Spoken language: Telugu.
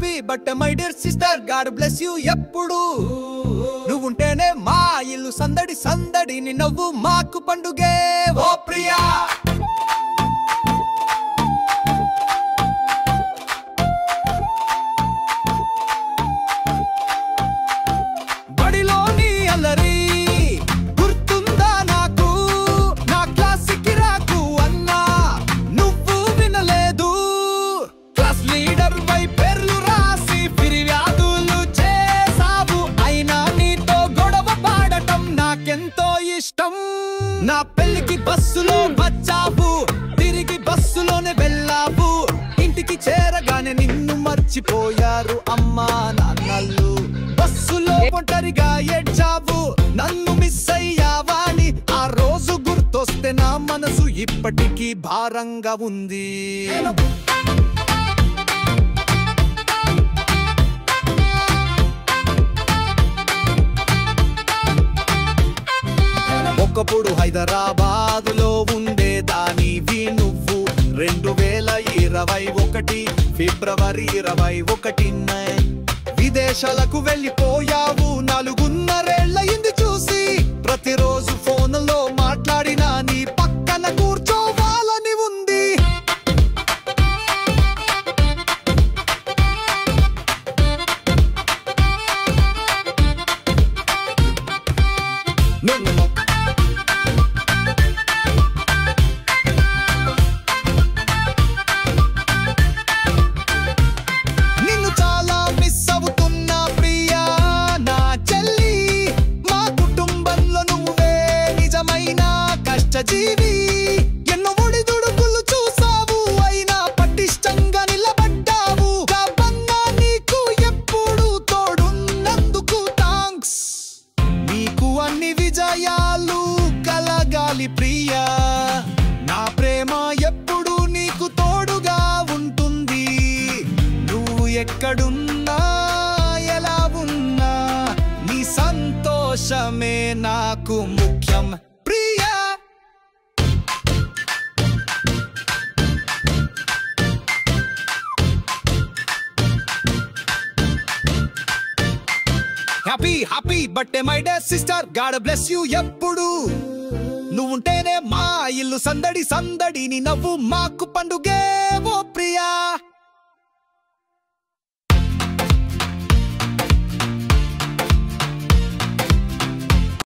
Happy birthday my dear sister, God bless you ఎప్పుడు. నువ్వుంటేనే మా ఇల్లు సందడి సందడి, నీ నవ్వు మాకు పండుగే ఓ ప్రియా. బడిలోని అల్లరి గుర్తుందా నాకు, నా క్లాస్కి రాకు అన్నా నువ్వు వినలేదు. క్లాస్ లీడర్ పై పేర్లు రాసి ఫిర్యాదులు చేసావు, అయినా నీతో గొడవ పాడటం నాకెంతో ఇష్టం. నా పెళ్లికి బస్సులో వచ్చావు, తిరిగి బస్సులోనే వెళ్ళావు. ఇంటికి చేరగానే నిన్ను మర్చిపోయారు అమ్మా నాన్నలు. బస్సులో ఒంటరిగా ఏడ్చావు, నన్ను మిస్ అయ్యావాని. ఆ రోజు గుర్తొస్తే నా మనసు ఇప్పటికీ భారంగా ఉంది. ఒకప్పుడు హైదరాబాదులో ఉండేదానివి నువ్వు. 2021 ఫిబ్రవరి 21న విదేశాలకు వెళ్ళిపోయావు. 4.5 చూసి ప్రతిరోజు ఫోన్లో మాట్లాడినా నీ పక్కన కూర్చోవాలని ఉంది. నిన్ను చాలా మిస్ అవుతున్నా ప్రియా నా చెల్లి. మా కుటుంబంలో నువ్వే నిజమైన కష్టజీవి. ఎన్నో ఒడిదుడుకులు చూసావు, అయినా పటిష్టంగా నిలబడ్డావు. కాబన్నా నీకు ఎప్పుడు తోడున్నందుకు థాంక్స్. నీకు అన్ని విజయాలు కలగాలి ప్రియా. నా ప్రేమ ఎప్పుడు నీకు తోడుగా ఉంటుంది. నువ్వు ఎక్కడున్నా ఎలా ఉన్నా నీ సంతోషమే నాకు ముఖ్యం Priya. Happy happy birthday my dear sister, God bless you ఎప్పుడు. నువ్వుంటేనే మా ఇల్లు సందడి సందడి, నీ నవ్వు మాకు పండుగే ఓ ప్రియా.